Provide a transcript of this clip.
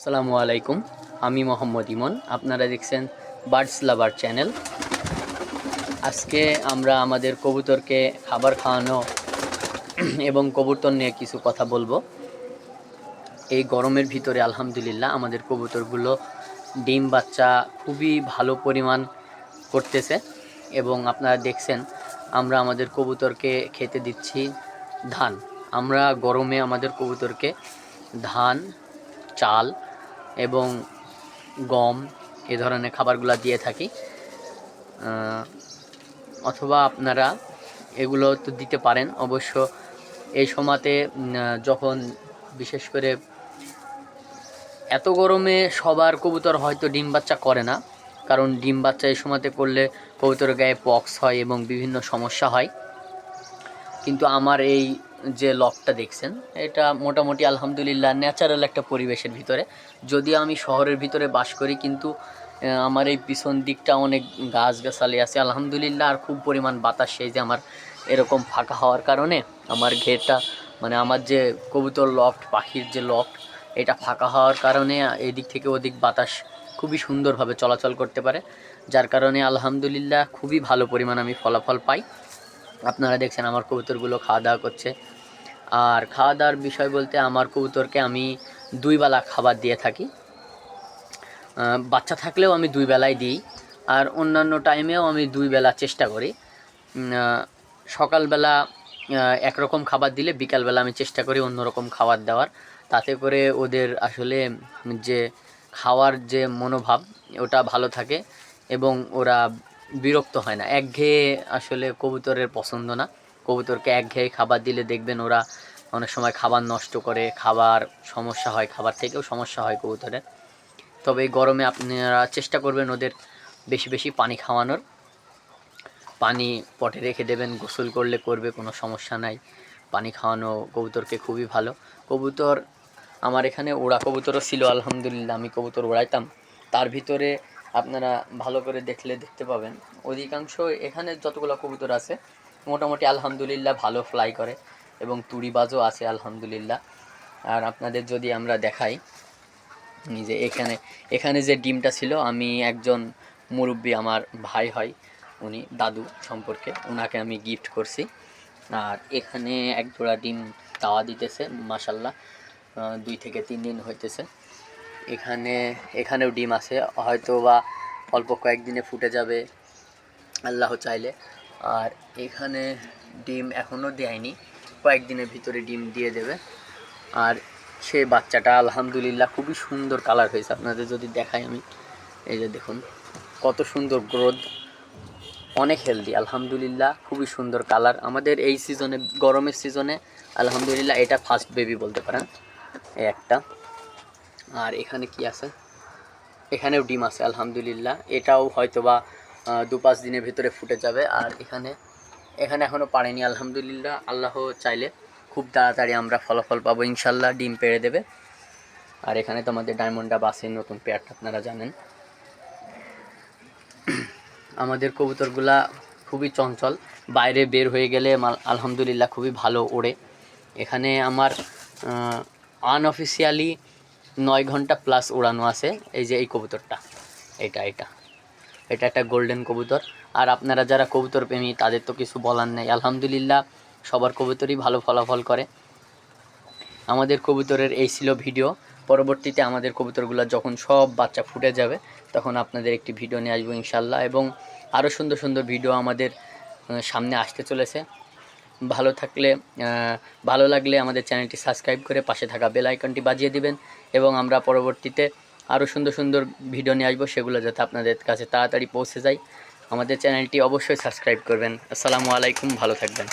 আসসালামু আলাইকুম। আমি মোহাম্মদ ইমন। আপনারা দেখছেন বার্ডস লাভার চ্যানেল। আজকে আমরা আমাদের কবুতরকে খাবার খাওয়ানো এবং কবুতর নিয়ে কিছু কথা বলবো। এই গরমের ভিতরে আলহামদুলিল্লাহ আমাদের কবুতরগুলো ডিম বাচ্চা খুবই ভালো পরিমাণ করতেছে এবং আপনারা দেখছেন আমরা আমাদের কবুতরকে খেতে দিচ্ছি ধান। আমরা গরমে আমাদের কবুতরকে ধান, চাল এবং গম এ ধরনের খাবারগুলো দিয়ে থাকি। অথবা আপনারা এগুলো তো দিতে পারেন অবশ্য। এই সময়তে যখন বিশেষ করে এত গরমে সবার কবুতর হয়তো ডিম বাচ্চা করে না, কারণ ডিম বাচ্চা এই সময়তে করলে কবুতরের গায়ে পক্স হয় এবং বিভিন্ন সমস্যা হয়। কিন্তু আমার এই যে লকটা দেখছেন, এটা মোটামুটি আলহামদুলিল্লাহ ন্যাচারাল একটা পরিবেশের ভিতরে। যদিও আমি শহরের ভিতরে বাস করি, কিন্তু আমার এই পিছন দিকটা অনেক গাছগাছালি আছে আলহামদুলিল্লাহ, আর খুব পরিমাণ বাতাস। সেই যে আমার এরকম ফাঁকা হওয়ার কারণে আমার ঘেরটা, মানে আমার যে কবুতর লফট, পাখির যে লফট, এটা ফাঁকা হওয়ার কারণে এদিক থেকে ওদিক বাতাস খুবই সুন্দরভাবে চলাচল করতে পারে, যার কারণে আলহামদুলিল্লাহ খুবই ভালো পরিমাণ আমি ফলাফল পাই। আপনারা দেখছেন আমার কবুতরগুলো খাওয়া দাওয়া করছে। আর খাওয়া দাওয়ার বিষয় বলতে আমার কবুতরকে আমি 2 বেলা খাবার দিয়ে থাকি। বাচ্চা থাকলেও আমি 2 বেলাই দিই, আর অন্যান্য টাইমেও আমি 2 বেলা চেষ্টা করি। সকালবেলা একরকম খাবার দিলে বিকালবেলা আমি চেষ্টা করি অন্যরকম খাবার দেওয়ার। তাতে করে ওদের আসলে যে খাওয়ার যে মনোভাব ওটা ভালো থাকে এবং ওরা বিরক্ত হয় না। একঘেয়ে আসলে কবুতরের পছন্দ না। কবুতরকে একঘেয়ে খাবার দিলে দেখবেন ওরা অনেক সময় খাবার নষ্ট করে, খাবার সমস্যা হয়, খাবার থেকেও সমস্যা হয় কবুতরের। তবে এই গরমে আপনারা চেষ্টা করবেন ওদের বেশি বেশি পানি খাওয়ানোর। পানি পটে রেখে দেবেন, গোসল করলে করবে, কোনো সমস্যা নাই। পানি খাওয়ানো কবুতরকে খুবই ভালো। কবুতর আমার এখানে ওড়া কবুতরও ছিল আলহামদুলিল্লাহ, আমি কবুতর ওড়াইতাম। তার ভিতরে আপনারা ভালো করে দেখতে পাবেন অধিকাংশ এখানে যতগুলো কবুতর আছে মোটামুটি আলহামদুলিল্লাহ ভালো ফ্লাই করে এবং তুড়িবাজও আছে আলহামদুলিল্লাহ। আর আপনাদের যদি আমরা দেখাই যে এখানে যে ডিমটা ছিল, আমি একজন মুরব্বি, আমার ভাই হয় উনি, দাদু সম্পর্কে, ওনাকে আমি গিফট করছি। আর এখানে এক জোড়া ডিম তাওয়া দিতেছে মাশাল্লাহ, 2 থেকে 3 দিন হইতেছে। এখানেও ডিম আছে, হয়তো বা অল্প কয়েকদিনে ফুটে যাবে আল্লাহ চাইলে। আর এখানে ডিম এখনও দেয়নি, কয়েকদিনের ভিতরে ডিম দিয়ে দেবে। আর সে বাচ্চাটা আলহামদুলিল্লাহ খুবই সুন্দর কালার হয়েছে। আপনাদের যদি দেখাই আমি, এই যে দেখুন কত সুন্দর গ্রোথ, অনেক হেলদি আলহামদুলিল্লাহ, খুবই সুন্দর কালার। আমাদের এই সিজনে, গরমের সিজনে আলহামদুলিল্লাহ এটা ফার্স্ট বেবি বলতে পারেন এই একটা। আর এখানে কি আছে, এখানেও ডিম আছে আলহামদুলিল্লাহ, এটাও হয়তো বা 2-5 দিনের ভিতরে ফুটে যাবে। আর এখানে এখনও পারেনি আলহামদুলিল্লাহ, আল্লাহ চাইলে খুব তাড়াতাড়ি আমরা ফলাফল পাবো ইনশাল্লাহ, ডিম পেড়ে দেবে। আর এখানে তো আমাদের ডায়মন্ড ডাব আছে, নতুন পেয়ারটা আপনারা জানেন। আমাদের কবুতরগুলা খুবই চঞ্চল, বাইরে বের হয়ে গেলে আলহামদুলিল্লাহ খুবই ভালো ওড়ে। এখানে আমার আনঅফিসিয়ালি 9 ঘন্টা প্লাস ওড়ানো আছে। এই যে এই কবুতরটা, এটা একটা গোল্ডেন কবুতর। আর আপনারা যারা কবুতর প্রেমী তাদের তো কিছু বলার নেই, আলহামদুলিল্লাহ সবার কবুতরই ভালো ফলাফল করে। আমাদের কবুতরের এই ছিল ভিডিও। পরবর্তীতে আমাদের কবুতরগুলো যখন সব বাচ্চা ফুটে যাবে তখন আপনাদের একটি ভিডিও নিয়ে আসবো ইনশাল্লাহ, এবং আরও সুন্দর সুন্দর ভিডিও আমাদের সামনে আসতে চলেছে। ভালো লাগলে আমাদের চ্যানেলটি সাবস্ক্রাইব করে পাশে থাকা বেল আইকনটি বাজিয়ে দিবেন, এবং আমরা পরবর্তীতে আরও সুন্দর সুন্দর ভিডিও নিয়ে আসবো, সেগুলো যাতে আপনাদের কাছে তাড়াতাড়ি পৌঁছে যায়। আমাদের চ্যানেলটি অবশ্যই সাবস্ক্রাইব করবেন। আসসালামু আলাইকুম, ভালো থাকবেন।